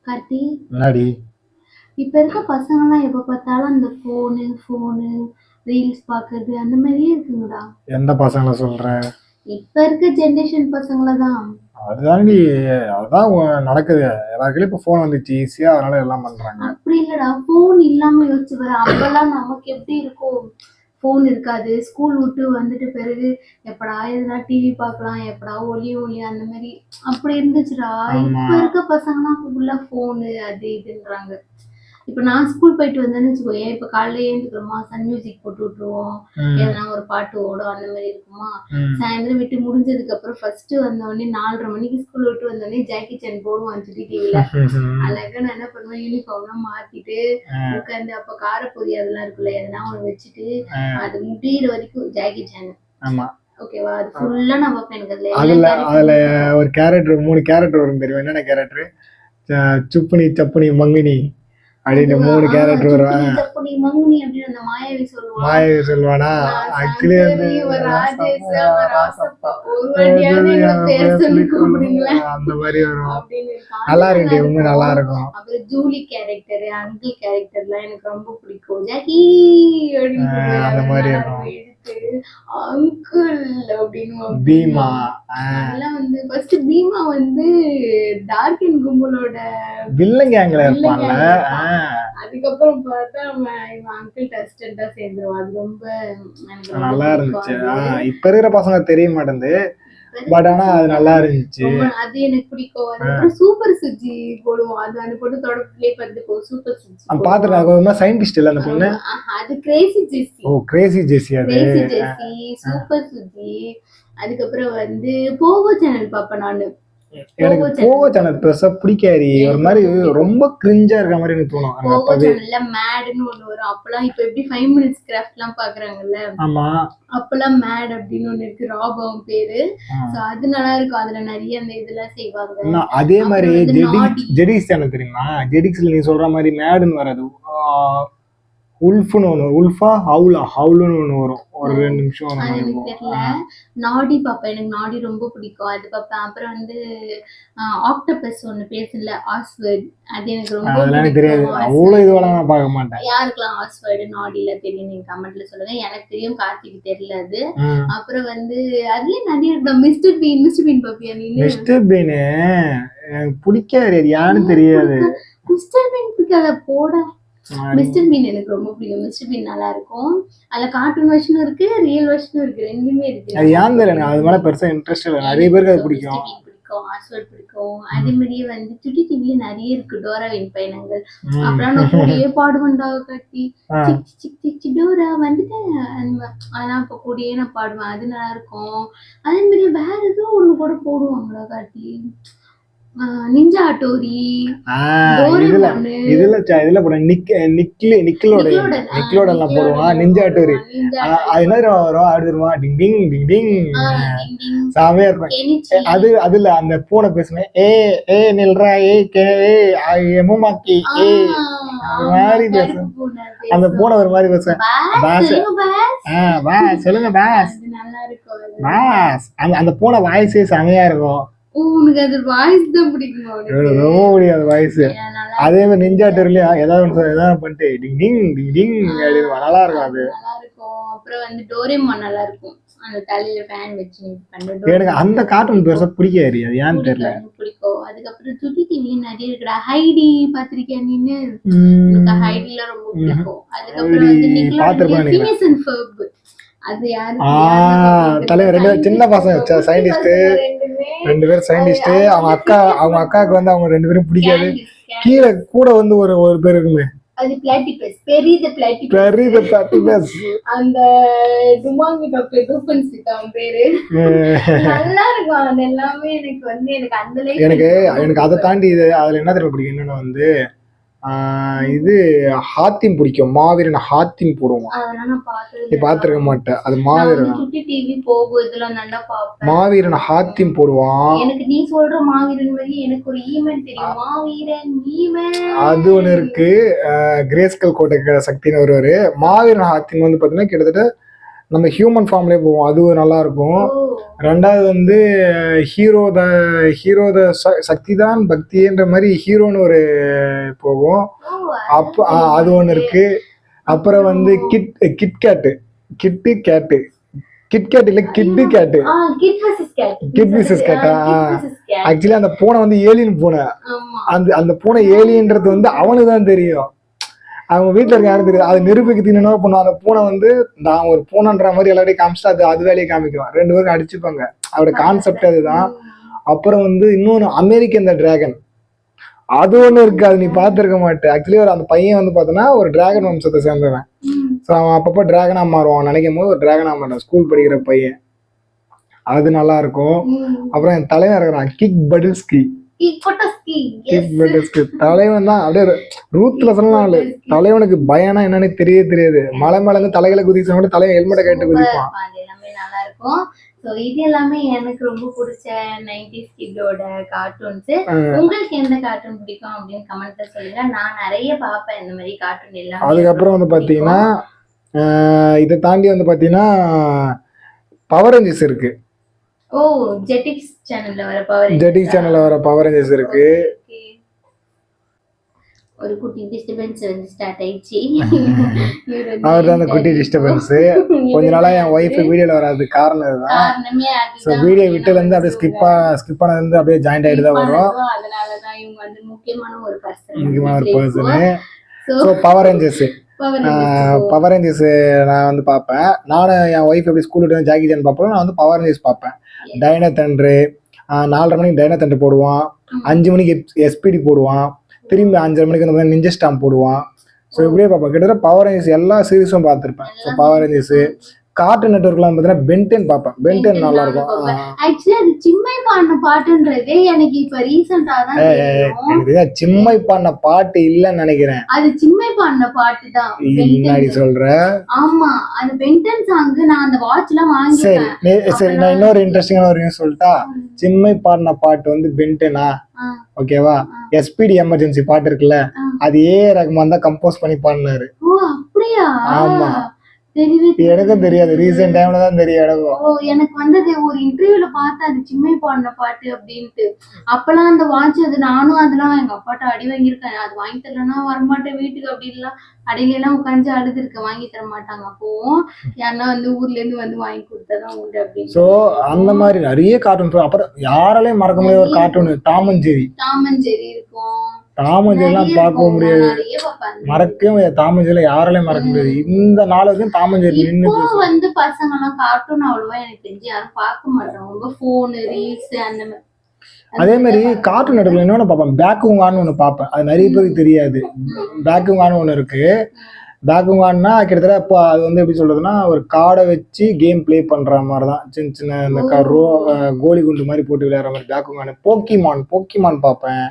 கார்த்தி, முன்னாடி இப்ப இருக்க பசங்கலாம் எப்ப பார்த்தாலும் அந்த ஃபோனு, ரீல்ஸ் பாக்குறது அந்த மாதிரியே இருக்குங்கடா. எந்த பசங்களை சொல்ற? இப்ப இருக்க ஜெனரேஷன் பசங்கள தான். அதுதாண்டி, அதுதான் நடக்குது. எல்லாருக்கும் இப்ப போன் வந்துச்சு ஈஸியா, அதனால எல்லாம் பண்றாங்க. அப்படி இல்லடா, ஃபோன் இல்லாம யோசிச்சு பாரு. அப்பெல்லாம் நமக்கு எப்படி இருக்கும்? ஃபோன் இருக்காது. ஸ்கூல் விட்டு வந்துட்டு பிறகு எப்படா எதுனா டிவி பார்க்கலாம், எப்படா ஒளி அந்த மாதிரி அப்படி இருந்துச்சுடா. ஆமா. இப்ப இருக்க பசங்கலாம் ஃபுல்லா ஃபோனு அது இதுன்றாங்க. இப்ப நான் ஸ்கூல் போயிட்டு வந்தேன்னு வச்சுக்கோயேன், இப்ப காலையில எழுந்துக்கிறோமா, சன் மியூசிக் போட்டு விட்டுருவோம். எதனா ஒரு பாட்டு ஓடும் அந்த மாதிரி இருக்குமா. சாயந்தரம் விட்டு முடிஞ்சதுக்கு அப்புறம் ஃபர்ஸ்ட் வந்தோடனே 4:30 மணிக்கு ஸ்கூல் விட்டு வந்தோடனே ஜாக்கி சான் போடுவான் சுட்டி டிவில. அழகா நான் என்ன பண்ணுவேன், யூனிஃபார்ம்லாம் மாத்திட்டு உட்காந்து அப்ப காரப்பொரி அதெல்லாம் இருக்குல்ல, எதனா ஒண்ணு வச்சுட்டு அது முடியிற வரைக்கும் ஜாக்கி சான். ஆமா. ஓகேவா, அது ஃபுல்லா நான் பார்ப்பேன். எனக்கு அதுல ஒரு கேரக்டர் 3 கேரக்டர் வரும் தெரியும். என்னென்ன கேரக்டர்? சுப்புனி சப்புனி மங்கினி அப்படின்னு 3 கேரக்டர் வரும். மாயாவி சொல்லுவானா? ஆக்சுவலி வந்து அந்த மாதிரி வரும். நல்லா இருக்கு, உண்மை நல்லா இருக்கும். அப்புறம் ஜூலி கேரக்டர், அங்கிள் கேரக்டர்லாம் எனக்கு ரொம்ப பிடிக்கும். ஜாக்கி அந்த மாதிரி இருக்கும். அங்கிள் அப்படின்னு பீமா. அதெல்லாம் வந்து ஃபர்ஸ்ட் பீமா வந்து டார்க் அண்ட் கும்பலோட வில்லன் கேங்ல இருப்பான்ல. அதுக்கப்புறம் பார்த்தா இவன் அங்கிள் டஸ்டன்டா சேர்ந்துருவான். அது ரொம்ப நல்லா இருந்துச்சு. இப்ப இருக்கிற பசங்க தெரிய மாட்டேங்குது, பட் ஆனா அது நல்லா இருந்துச்சு. அது எனக்கு பிடிக்கும். அதுக்கப்புறம் சூப்பர் சுஜி போடுவோம். அது போட்டு தொடர்பிலே பார்த்துக்கோ. சூப்பர் சுஜி பாத்துருக்கேன். சயின்டிஸ்ட் இல்ல அந்த பொண்ணு. அது கிரேசி ஜெசி. ஓ, கிரேசி ஜெசி. அது கிரேசி ஜெசி, சூப்பர் சுஜி. அதுக்கப்புறம் வந்து போகோ சேனல் பாப்பேன் நானு. எனக்கு போகோ சேனல் பெருசா பிடிக்காது. ஒரு மாதிரி ரொம்ப கிரிஞ்சா இருக்க மாதிரி எனக்கு தோணும். போகோ சேனல்ல மேட்னு ஒண்ணு வரும். அப்பெல்லாம் இப்ப எப்படி 5 minutes கிராஃப்ட்லாம் பாக்குறாங்கல்ல. ஆமா. அப்பெல்லாம் மேட் அப்படின்னு ஒண்ணு இருக்கு. ராபம் பேரு. சோ அது நல்லா இருக்கும். அதுல நிறைய அந்த இதெல்லாம் செய்வாங்க. அதே மாதிரி ஜெடிக்ஸ் சேனல் தெரியுமா? ஜெடிக்ஸ்ல நீ சொல்ற மாதிரி மேட்னு வராது. உல்ஃப்னு ஒன்று, உல்ஃபா ஹவுலுன்னு ஒன்று வரும். ஒரு 2 நிமிஷம் தெரியல. நாடி பாப்பேன். எனக்கு நாடி ரொம்ப பிடிக்கும். அது பாப்பேன். அப்புறம் வந்து ஆக்டோபஸ் ஒன்று பேசல, ஆஸ்வர்ட். அது எனக்கு ரொம்ப அதெல்லாம் தெரியாது. அவ்வளோ இதுவெல்லாம் நான் பார்க்க மாட்டேன். யாருக்கெல்லாம் ஆஸ்வர்டு நாடில தெரியும் நீங்க கமெண்ட்ல சொல்லுங்க. எனக்கு தெரியும், கார்த்திக்கு தெரியல அது. அப்புறம் வந்து அதுலயே நிறைய இருக்கு. மிஸ்டர் பீன் பாப்பியா நீ? மிஸ்டர் பீன் எனக்கு பிடிக்காது. யாருன்னு தெரியாது. மிஸ்டர் பீன் பிடிக்காத போட. மிஸ்டர் பீன் எனக்கு ரொம்ப பிடிக்கும். மிஸ்டர் பீன் நல்லா இருக்கும். அதுல கார்ட்டூன் வெர்ஷனும் இருக்கு, ரியல் வெர்ஷனும் இருக்கு. ரெண்டுமே இருக்கு. அது ஏன் தெரியல, அது மேல பெருசா இன்ட்ரெஸ்ட் இல்லை. நிறைய பேருக்கு அது பிடிக்கும். ஆஸ்வர்ட் பிடிக்கும். அதே மாதிரியே வந்து சுட்டி டிவில நிறைய இருக்கு. டோராவின் பயணங்கள். அப்புறம் நான் கூடயே பாடுவேன்டா கட்டி. டோரா வந்துட்டேன். அதெல்லாம் அப்ப கூடயே நான் பாடுவேன். அது நல்லா இருக்கும். அதே மாதிரி வேற ஏதோ ஒண்ணு கூட போடுவாங்களா காட்டி, நிஞ்சா ஹட்டோரி. இதுல போட நிக்கிலோட எல்லாம் போடுவான். நிஞ்சா ஹட்டோரி அது என்ன வரும்? அடுத்துருவான் டிங் டிங் டிங் டிங். சாமையா இருக்கும். அதுல அந்த பூனை பேசுனேன், ஏ நில்றா, எம்மாக்கி மாதிரி பேசும். அந்த பூனை ஒரு மாதிரி பேசுவேன், சொல்லுங்க பாஸ். அந்த பூனை வாய்ஸே செமையா இருக்கும். உனக்கு அது வாய்ஸ் தான் பிடிக்குமா? ரொம்ப முடியாது வாய்ஸ். அதே மாதிரி நிஞ்சா ஹட்டோரிலயா ஏதாவது பண்ணிட்டு டிங் டிங் டிங் டிங் நல்லா இருக்கும். அது நல்லா இருக்கும். அப்புறம் வந்து டோரேமான் நல்லா இருக்கும். அந்த தலையில ஃபேன் வச்சு எனக்கு அந்த கார்ட்டூன் பெருசா பிடிக்காது. அது ஏன்னு தெரியல, பிடிக்கும். அதுக்கப்புறம் சுட்டி டிவி நிறைய இருக்குடா. ஹைடி பாத்திருக்கியா நீனு? ஹைடில ரொம்ப பிடிக்கும். அதுக்கப்புறம் வந்து ஃபினிஷ் அண்ட் ஃபர்ப். அது யாரு? தலைவர் 2 சின்ன பசங்க சயின்டிஸ்ட், 2 பேரும் சயின்டிஸ்ட். அவங்க அக்காவுக்கு வந்து அவங்க 2 பேரும் பிடிக்காது. கீழே கூட வந்து ஒரு பேர் இருக்குமே, அது பிளாட்டிபஸ். பெரிய பிளாட்டிபஸ். அந்த டுமாங்கி டாக்டர் டூபன்ஸ் அவன் பேரு. நல்லா இருக்கும். அது எல்லாமே எனக்கு வந்து எனக்கு அதை தாண்டி அதுல என்ன தெரியும் பிடிக்கும்? என்னன்னா வந்து இது ஹாத்திம் பிடிக்கும். மாவீரன் ஹாத்திம் போடுவான். நீ பாத்துருக்க மாட்டேன். அது மாவீரன் மாவீரன் ஹாத்திம் போடுவான். எனக்கு நீ சொல்ற மாவீரன் மாதிரி எனக்கு ஒரு ஈமன் தெரியும். மாவீரன் ஈமன் அது ஒண்ணு இருக்கு. கிரேஸ்கல் கோட்டை சக்தின்னு வருவாரு. மாவீரன் ஹாத்திம் வந்து பாத்தீங்கன்னா கிட்டத்தட்ட நம்ம ஹியூமன் ஃபார்ம்லேயே போவோம், அது நல்லா இருக்கும். ஓ ரெண்டாவது வந்து ஹீரோ த சக்தி தான் பக்தின்ற மாதிரி ஹீரோன்னு ஒரு போகும். ஓ அப்போ அது ஒன்று இருக்கு. அப்புறம் வந்து கிட்கேட்டு கிட்கேட் இல்லை kit cat kit versus cat kit versus கேட்டா. ஆக்சுவலி அந்த பூனை வந்து ஏலியன் பூனை. ஆமா அந்த பூனை ஏலியன்றது வந்து அவனுக்கு தான் தெரியும், அவங்க வீட்டில் இருக்க யாரும் தெரியாது. அது நிரூபிக்கிறதுக்கு என்ன பண்ணுவோம், அந்த பூனை வந்து நான் ஒரு பூனைன்ற மாதிரி எல்லாரையும் காமிச்சிட்டு அது வேலையை காமிக்கும், 2 பேரும் அடிச்சுப்பாங்க. அவரோட கான்செப்ட் அதுதான். அப்புறம் வந்து இன்னொன்று அமெரிக்கன் த டிராகன், அது ஒன்று இருக்கு, அது நீ பார்த்துருக்க மாட்டேன். ஆக்சுவலி அந்த பையன் வந்து பார்த்தோன்னா ஒரு டிராகன் வம்சத்தை சேர்ந்தவன். ஸோ அவன் அப்பப்போ டிராகனாக மாறுவான், நினைக்கும் போது ஒரு டிராகனாக மாட்டான், ஸ்கூல் படிக்கிற பையன். அது நல்லா இருக்கும். அப்புறம் என் தலைவன் இருக்கிறான் கிக் பட்டில்ஸ்கி. தலைவன் தான் அப்படியே ரூத்ல சொல்லலாம். தலைவனுக்கு பயனா என்னன்னு தெரியாது. மலை மேல இருந்து தலைகளை குதிச்சா கூட தலைவன் ஹெல்மெட்டை கேட்டு குதிப்பான். நல்லா இருக்கும். சோ இது எல்லாமே எனக்கு ரொம்ப பிடிச்ச 90s கிட்டோட கார்ட்டூன்ஸ். உங்களுக்கு எந்த கார்ட்டூன் பிடிக்கும் அப்படின்னு கமெண்ட்ல சொல்லுங்க. நான் நிறைய பாப்பேன் இந்த மாதிரி கார்ட்டூன் எல்லாம். அதுக்கப்புறம் வந்து பாத்தீங்கன்னா இதை தாண்டி வந்து பாத்தீங்கன்னா பவர் ரேஞ்சர்ஸ் இருக்கு. ஓ ஜெட்டிக்ஸ் சேனல்ல வர பவர் ரேஞ்சர்ஸ் இருக்கு. ஒரு குட்டி டிஸ்டர்பன்ஸ் வந்து ஸ்டார்ட் ஆயிடுச்சு. அவர் தான் அந்த குட்டி டிஸ்டர்பன்ஸ். கொஞ்ச நாளா என் ஒய்ஃப் வீடியோல வராது காரணம் இதுதான். ஸோ வீடியோ விட்டுல இருந்து அப்படியே ஸ்கிப் பண்ணது அப்படியே ஜாயிண்ட் ஆயிட்டு தான் வரும். அதனாலதான் இவங்க வந்து முக்கியமான ஒரு பர்சனு. ஸோ பவர் ரேஞ்சர்ஸ் நான் வந்து பார்ப்பேன். நானும் என் ஒய்ஃப் எப்படி ஸ்கூல் விட்டு ஜாக்கி சான் பார்ப்போம், நான் வந்து பவர் ரேஞ்சர்ஸ் பார்ப்பேன். டைனோ தண்டரு 4:30 மணிக்கு டைனோ தண்டர் போடுவான், 5 மணிக்கு எஸ்பிடி போடுவான், திரும்பி 5:30 மணிக்கு வந்து நிஞ்சா ஸ்டாம் போடுவான். ஸோ இப்படியே பார்ப்பேன். கிட்டத்தட்ட பவர் ரேஞ்சர்ஸ் எல்லா சீரீஸும் பார்த்துருப்பேன். ஸோ பவர் ரேஞ்சர்ஸ் கார்ட்டூன் நெட்வொர்க்லாம் பார்த்தீங்கன்னா பென்டென் பார்ப்பேன். பென்டென் நல்லா இருக்கும். ஆக்சுவலி அது சிம்மை பாடின பாட்டுன்றதே எனக்கு இப்ப ரீசெண்டா தான் தெரியும். சிம்மை பாடின பாட்டு இல்லன்னு நினைக்கிறேன், அது சிம்மை பாடின பாட்டு தான். முன்னாடி சொல்ற. ஆமா அது பென்டென் சாங். நான் அந்த வாட்ச் எல்லாம் வாங்கிட்டேன். சரி நான் இன்னொரு இன்ட்ரெஸ்டிங்கான ஒரு நியூஸ் சொல்லிட்டா. சிம்மை பாடின பாட்டு வந்து பென்டெனா, ஓகேவா? எஸ்பிடி எமர்ஜென்சி பாட்டு இருக்குல்ல, அது ரகுமான் தான் கம்போஸ் பண்ணி பாடினாரு. ஓ அப்படியா? ஆமா எனக்கும் தெரியாது, ரீசெண்ட் டைம்ல தான் தெரியும். எனக்கு வந்தது ஒரு இன்டர்வியூல பார்த்தா அது சிம்மை பாடின பாட்டு அப்படின்ட்டு. அப்பெல்லாம் அந்த வாட்ச் அது நானும் அதெல்லாம் எங்க அப்பாட்ட அடி வாங்கியிருக்கேன். அது வாங்கி தரலன்னா வரமாட்டேன் வீட்டுக்கு அப்படின்லாம் அடியில எல்லாம் உட்காந்து அழுது இருக்கேன். வாங்கி தர மாட்டாங்க. அப்பவும் யாருன்னா வந்து ஊர்ல இருந்து வந்து வாங்கி கொடுத்தாதான் உண்டு அப்படின்னு. சோ அந்த மாதிரி நிறைய கார்ட்டூன். அப்புறம் யாராலையும் மறக்க முடியாத ஒரு கார்ட்டூன் டாம் அண்ட் ஜெர்ரி இருக்கும். டாம் அண்ட் ஜெர்ரி எல்லாம் பார்க்க முடியாது, மறக்கவே முடியாது. டாம் அண்ட் ஜெர்ரி யாராலையும் மறக்க முடியாது. இந்த நாள் வரைக்கும் டாம் அண்ட் ஜெர்ரி நின்னு வந்து பசங்க எல்லாம் கார்ட்டூன் அவ்வளவா எனக்கு தெரிஞ்சு யாரும் பார்க்க மாட்டாங்க. ரொம்ப போன் ரீல்ஸ் அந்த மாதிரி. அதே மாதிரி கார்ட்டூன் நெட்வொர்க்ல இன்னொன்னு பார்ப்பேன், பேக்குங்கான்னு ஒன்று பார்ப்பேன். அது நிறைய பேருக்கு தெரியாது. பேக்குங்கான்னு ஒன்று இருக்கு. பேக்குங்கான்னா கிட்டத்தட்ட இப்போ அது வந்து எப்படி சொல்றதுன்னா ஒரு கார்டை வச்சு கேம் பிளே பண்ற மாதிரி தான். சின்ன சின்ன இந்த கோலி குண்டு மாதிரி போட்டு விளையாடுற மாதிரி பேக்குங்கான். போக்கிமான் பார்ப்பேன்.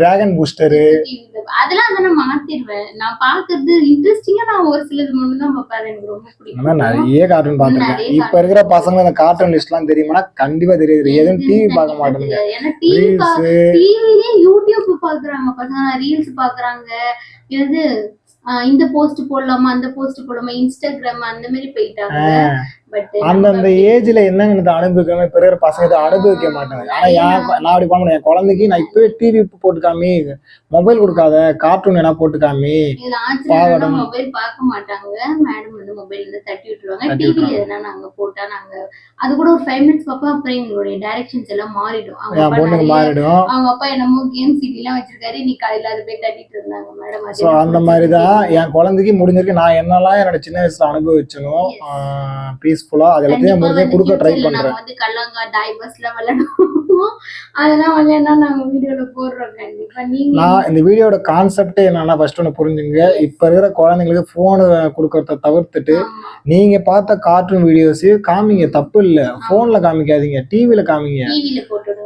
டிராகன் பூஸ்டரு அதெல்லாம் நான் மாத்திடுவேன். நான் பாக்குறது இன்ட்ரெஸ்டிங்கா நான் ஒரு சிலது மட்டும் தான் பாப்பேன். எனக்கு ரொம்ப பிடிக்கும். நிறைய கார்ட்டூன் பாத்துருக்கேன். இப்ப இருக்கிற பசங்க இந்த கார்ட்டூன் லிஸ்ட் எல்லாம் தெரியுமா? கண்டிப்பா தெரியாது. எதுவும் டிவி பார்க்க மாட்டேங்க. டிவிலே யூடியூப் பாக்குறாங்க பசங்க, ரீல்ஸ் பாக்குறாங்க. இது இந்த போஸ்ட் போடலாமா அந்த போஸ்ட் போடலாமா இன்ஸ்டாகிராம் அந்த மாதிரி போயிட்டாங்க. அந்த ஏஜ்ல என்னன்னு அனுபவிக்காம இப்ப இருக்கிற பசங்க அனுபவிக்க மாட்டாங்க. ஆனா நான் அப்படி பண்ண என் குழந்தைக்கு நான் இப்பவே டிவி போட்டுக்காமி, மொபைல் கொடுக்காத, கார்ட்டூன் என்ன போட்டுக்காமி மொபைல் பார்க்க மாட்டாங்க. மேடம் வந்து மொபைல் இருந்து தட்டி விட்டுருவாங்க. டிவில எதனா நாங்க போட்டா நாங்க அது கூட ஒரு 5 minutes பாப்பா. அப்புறம் எங்களுடைய டைரக்ஷன்ஸ் எல்லாம் மாறிடும். அவங்க அப்பா என்னமோ கேம் சிட்டி எல்லாம் வச்சிருக்காரு. நீ காலையில அது போய் தட்டிட்டு இருந்தாங்க மேடம். அந்த மாதிரிதான் என் குழந்தைக்கு முடிஞ்சிருக்கு. நான் என்னெல்லாம் என்னோட சின்ன வயசுல அனுபவிச்சனும் பீஸ்ஃபுல்லா அது எல்லாத்தையும் முடிஞ்சே கொடுக்க ட்ரை பண்றேன். வந்து கல்லங்கா டைவர்ஸ்ல விளையாடுவோம். அதெல்லாம் விளையாண்டா நாங்க வீடியோல போடுறோம். கண்டிப்பா நான் இந்த வீடியோட கான்செப்டே என்னன்னா ஃபர்ஸ்ட் ஒன்று புரிஞ்சுங்க. இப்ப இருக்கிற குழந்தைங்களுக்கு போன் கொடுக்கறத தவிர்த்துட்டு நீங்க பார்த்த கார்ட்டூன் வீடியோஸ் காமிங்க, தப்பு இல்ல. போன்ல காமிக்காதீங்க, டிவில காமிங்க.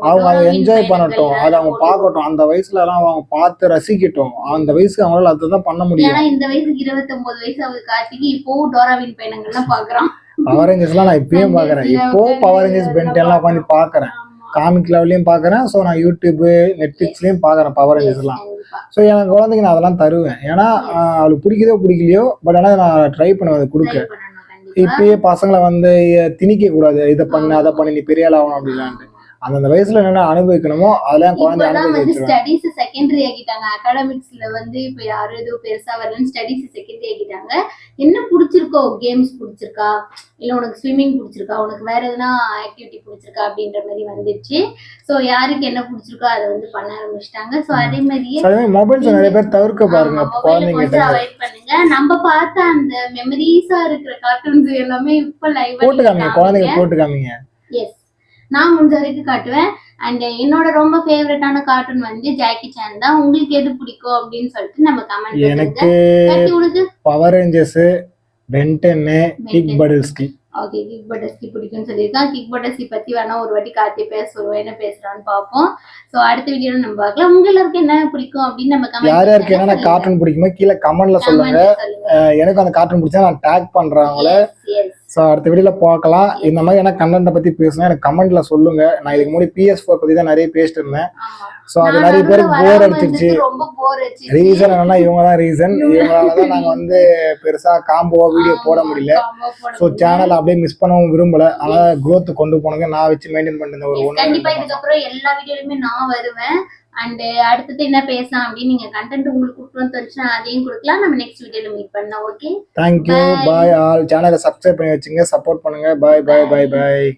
அவங்க அதை என்ஜாய் பண்ணட்டும், அதை அவங்க பார்க்கட்டும். அந்த வயசுல எல்லாம் அவங்க பார்த்து ரசிக்கட்டும். அந்த வயசுக்கு அவங்களால அதுதான் பண்ண முடியும். இந்த வயசுக்கு 29 வயசு அவருக்கு கார்த்திக்கு இப்போ டோராவின் பயணங்கள்லாம் பாக்குறான். பவர் ரேஞ்சர்ஸ் எல்லாம் நான் இப்பயும் பாக்குறேன். இப்போ பவர் ரேஞ்சர்ஸ் பென்டென் எல்லாம் உட்காந்து பாக்குறேன். காமிக் லெவலையும் பாக்குறேன். ஸோ நான் யூடியூப் நெட்ஃபிளிக்ஸ்லயும் பாக்குறேன் பவர் ரேஞ்சர்ஸ் எல்லாம். கண்டிப்பா ஸோ எனக்கு குழந்தைக்கு நான் அதெல்லாம் தருவேன். ஏன்னா அவளுக்கு பிடிக்குதோ பிடிக்கலையோ, பட் ஆனால் நான் ட்ரை பண்ணுவேன் அதை கொடுக்க. ட்ரை பண்ணணும் கண்டிப்பா. இப்பயே பசங்களை வந்து திணிக்க கூடாது, இதை பண்ணு அதை பண்ணு நீ பெரிய ஆள் ஆகணும் அப்படின்லான்ட்டு. அந்தந்த வயசுல என்னென்ன அனுபவிக்கணுமோ அதெல்லாம் குழந்தை இப்பதான் அனுபவிக்க வந்து வச்சிருவேன். ஸ்டடீஸ் செகண்டரி ஆக்கிட்டாங்க. அகாடமிக்ஸ்ல வந்து இப்ப யாரும் எதுவும் பெருசா வரலன்னு ஸ்டடீஸ் செகண்டரி ஆக்கிட்டாங்க. என்ன பிடிச்சிருக்கோ, கேம்ஸ் பிடிச்சிருக்கா, இல்ல உனக்கு ஸ்விம்மிங் பிடிச்சிருக்கா, உனக்கு வேற எதுனா ஆக்டிவிட்டி பிடிச்சிருக்கா அப்படின்ற மாதிரி வந்துருச்சு. சோ யாருக்கு என்ன பிடிச்சிருக்கோ அதை வந்து பண்ண ஆரம்பிச்சிட்டாங்க. சோ அதே மாதிரியே மொபைல்ஸ் நிறைய பேர் தவிர்க்க பாருங்க குழந்தைங்க கொஞ்சம் கிட்ட. அவாய்ட் பண்ணுங்க. நம்ம பார்த்த அந்த மெமரிஸா இருக்கிற கார்ட்டூன்ஸ் எல்லாமே இப்ப போட்டு காமிங்க, லைவ் குழந்தைங்க போட்டு காமிங்க. எஸ், நான் முடிஞ்ச வரைக்கும் காட்டுவேன். அண்ட் என்னோட ரொம்ப ஃபேவரட்டான கார்ட்டூன் வந்து ஜாக்கி சான் தான். உங்களுக்கு எது பிடிக்கும் அப்படின்னு சொல்லிட்டு நம்ம கமெண்ட் எனக்கு பண்ணுங்க. உனக்கு power rangers, Ben Ten, kick Buttowski. Okay, kick Buttowski பிடிக்கும்னு சொல்லியிருக்கான். கிக் பட்டர்ஸ்கி பத்தி வேணா ஒரு வாட்டி கார்த்தி பேச சொல்லுவோம், என்ன பேசுறான்னு பார்ப்போம். ஸோ அடுத்த வீடியோல நம்ம பார்க்கலாம். உங்களுக்கு என்ன பிடிக்கும் அப்படின்னு நம்ம கமெண்ட் யார் யாருக்கு என்னென்ன கார்ட்டூன் பிடிக்குமோ கீழே கமெண்ட்ல சொல்லுங்க. எனக்கு அந்த கார்ட்டூன் பிடிச்சா நான் டேக் பண்றேன் அவங்கள. ஸோ அடுத்த வீடியோல பார்க்கலாம். இந்த மாதிரி என்ன கண்டென்ட்டை பத்தி பேசணும் எனக்கு கமெண்ட்ல சொல்லுங்க. நான் இதுக்கு முன்னாடி PS4 பத்தி தான் நிறைய பேசிட்டு இருந்தேன். ஸோ அது நிறைய பேருக்கு போர் அடிச்சிருச்சு. ரீசன் என்னன்னா இவங்க தான் ரீசன். இவங்களால தான் நாங்கள் வந்து பெருசா காம்போவா வீடியோ போட முடியல. ஸோ சேனல் அப்படியே மிஸ் பண்ணவும் விரும்பல. அதனால growth கொண்டு போனங்க நான் வச்சு மெயின்டைன் பண்ணிருந்தேன் ஒரு 1 கண்டிப்பா இதுக்கப்புறம் எல்லா வீடியோலயுமே நான் வருவேன். அண்ட் அடுத்தது என்ன பேசலாம் அப்படின்னு நீங்க கண்டென்ட் உங்களுக்கு கொடுக்கணும்னு தோணுச்சுன்னா அதையும் கொடுக்கலாம். நம்ம நெக்ஸ்ட் வீடியோல மீட் பண்ணலாம். Okay, thank you, bye all. சேனலை சப்ஸ்கிரைப் பண்ணி வச்சுங்க, சப்போர்ட் பண்ணுங்க. பாய் பாய் பாய் பாய்.